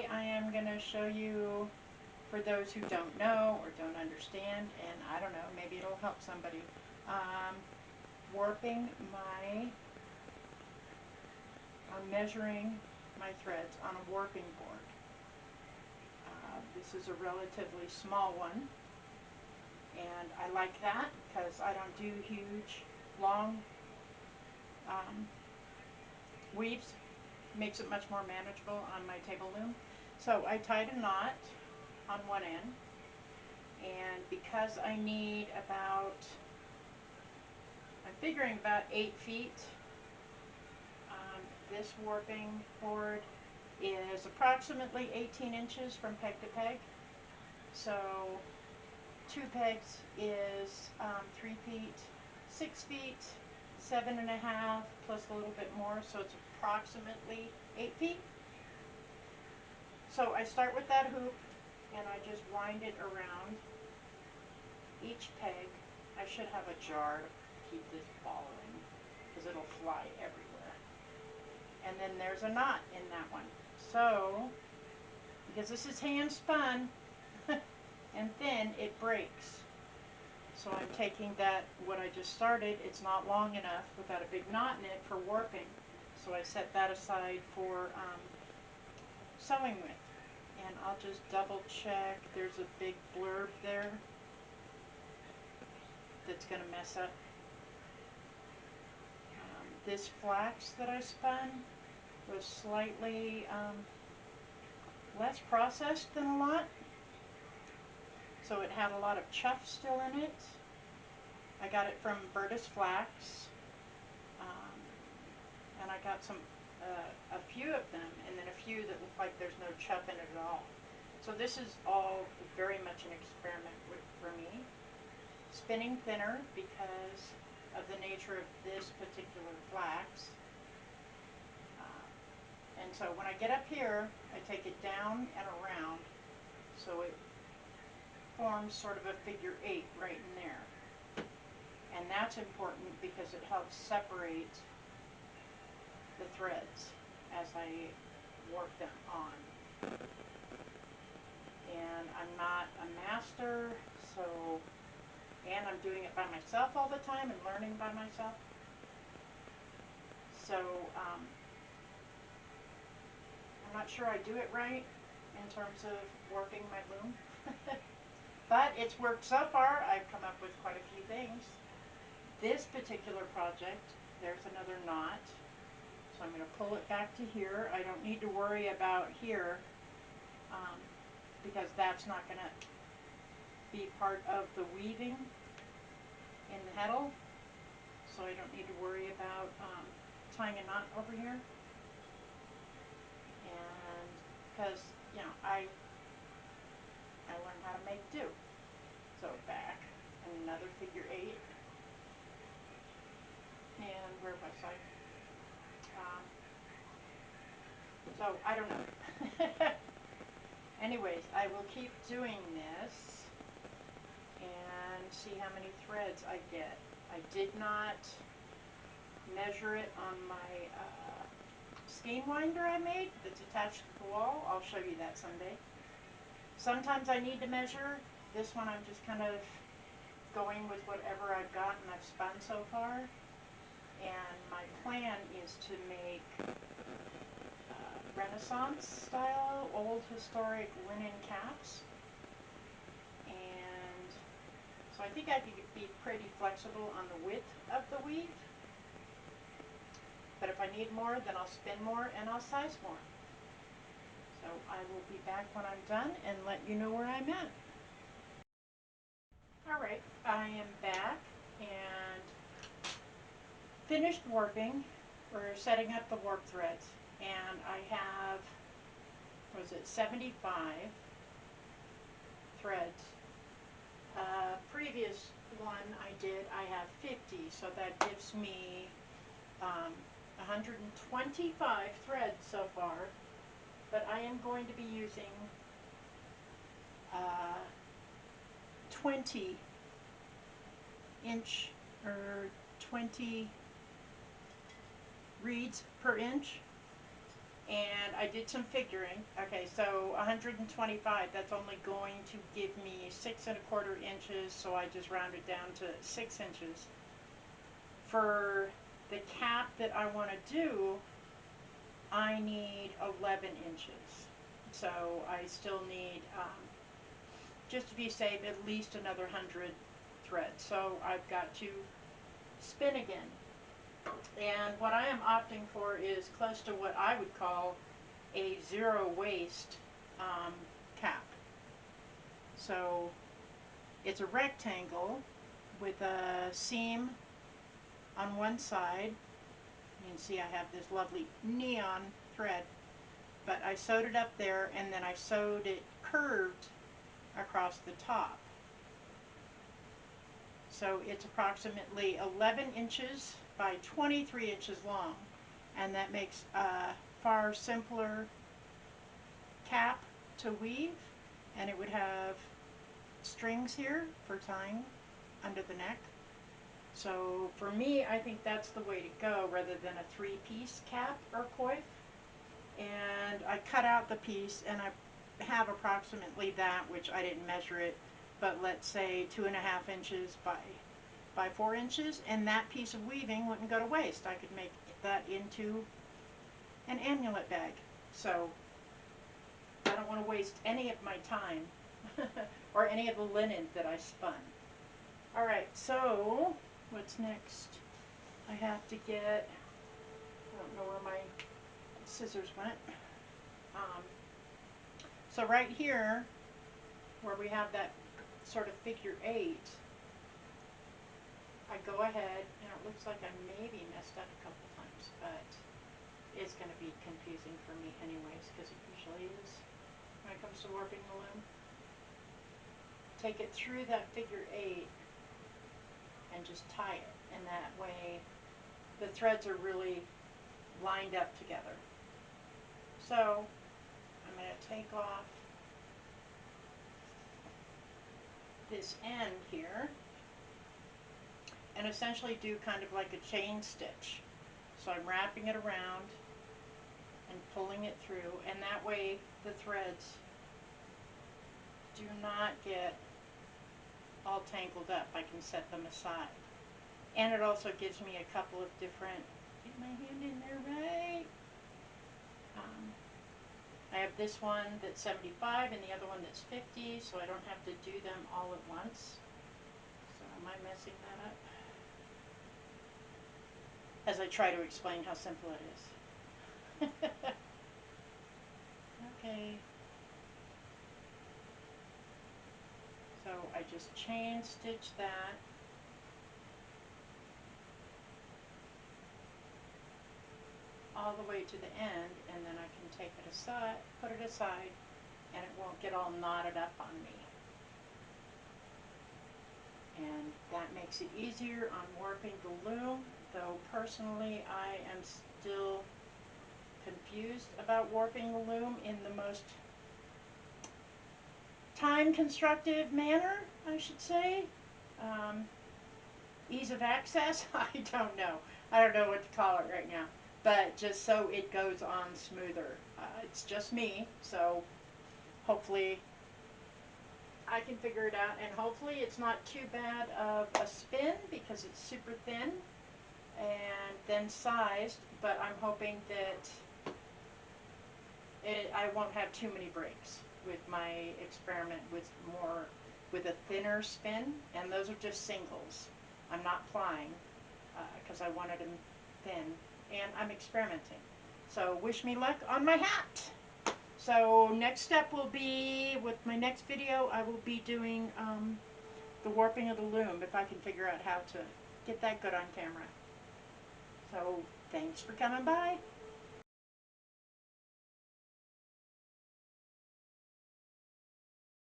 today I am going to show you, for those who don't know or don't understand, and I don't know, maybe it'll help somebody, um, warping my, or measuring my threads on a warping board. This is a relatively small one, and I like that because I don't do huge, long um, weaves. Makes it much more manageable on my table loom. So I tied a knot on one end, and because I need about, I'm figuring about 8 feet, this warping board is approximately 18 inches from peg to peg. So 2 pegs is 3 feet, 6 feet, 7.5 plus a little bit more, so it's approximately 8 feet. So I start with that hoop and I just wind it around each peg. I should have a jar to keep this ball in because it'll fly everywhere. And then there's a knot in that one. So, because this is hand spun and thin, it breaks. So I'm taking that, what I just started, it's not long enough without a big knot in it for warping. So I set that aside for sewing with. And I'll just double check. There's a big blurb there that's going to mess up. This flax that I spun was slightly less processed than a lot. So it had a lot of chuff still in it. I got it from Berta's Flax. And I got a few of them, and then a few that look like there's no chuff in it at all. So this is all very much an experiment for me. Spinning thinner because of the nature of this particular flax. And so when I get up here, I take it down and around, so it forms sort of a figure 8 right in there. And that's important because it helps separate the threads as I warp them on. And I'm not a master, so, and I'm doing it by myself all the time and learning by myself. So I'm not sure I do it right in terms of warping my loom. But it's worked so far. I've come up with quite a few things. This particular project, there's another knot. So I'm going to pull it back to here. I don't need to worry about here because that's not going to be part of the weaving in the heddle. So I don't need to worry about tying a knot over here. And because, you know, I learned how to make do. So back, and another figure 8. And where was I? So I don't know. Anyways, I will keep doing this and see how many threads I get. I did not measure it on my skein winder I made that's attached to the wall. I'll show you that someday. Sometimes I need to measure. This one I'm just kind of going with whatever I've got and I've spun so far. And my plan is to make Renaissance style, old historic linen caps. And so I think I could be pretty flexible on the width of the weave. But if I need more, then I'll spin more and I'll size more. So I will be back when I'm done and let you know where I'm at. Alright, I am back and finished warping, or setting up the warp threads. And I have, what was it, 75 threads. Previous one I did, I have 50, so that gives me 125 threads so far. But I am going to be using 20 inch or 20 reeds per inch, and I did some figuring. Okay, so 125, that's only going to give me 6¼ inches, so I just rounded down to 6 inches. For the cap that I want to do, I need 11 inches. So I still need, just to be safe, at least another 100 threads. So I've got to spin again. And what I am opting for is close to what I would call a zero waste cap. So it's a rectangle with a seam on one side. You can see I have this lovely neon thread, but I sewed it up there and then I sewed it curved across the top. So it's approximately 11 inches by 23 inches long, and that makes a far simpler cap to weave, and it would have strings here for tying under the neck. So for me, I think that's the way to go rather than a three-piece cap or coif. And I cut out the piece, and I have approximately that, which I didn't measure it, but let's say 2½ inches by 4 inches, and that piece of weaving wouldn't go to waste. I could make that into an amulet bag. So I don't want to waste any of my time or any of the linen that I spun. All right, so what's next? I have to get, I don't know where my scissors went. So right here, where we have that sort of figure 8, I go ahead, and it looks like I maybe messed up a couple times, but it's going to be confusing for me anyways, because it usually is when it comes to warping the loom. Take it through that figure 8 and just tie it, and that way the threads are really lined up together. So I'm going to take off this end here and essentially do kind of like a chain stitch. So I'm wrapping it around and pulling it through, and that way the threads do not get all tangled up. I can set them aside. And it also gives me a couple of different, get my hand in there right. I have this one that's 75 and the other one that's 50, so I don't have to do them all at once. So am I messing that up? As I try to explain how simple it is. Okay. So I just chain stitch that. All the way to the end, and then I can take it aside, put it aside, and it won't get all knotted up on me. And that makes it easier on warping the loom, though personally I am still confused about warping the loom in the most time-constructive manner, I should say. Ease of access, I don't know. I don't know what to call it right now. But just so it goes on smoother. It's just me, so hopefully I can figure it out, and hopefully it's not too bad of a spin because it's super thin and then sized, but I'm hoping that I won't have too many breaks with my experiment with a thinner spin, and those are just singles. I'm not plying because I wanted them thin, and I'm experimenting. So wish me luck on my hat. So next step will be, with my next video, I will be doing the warping of the loom, if I can figure out how to get that good on camera. So thanks for coming by.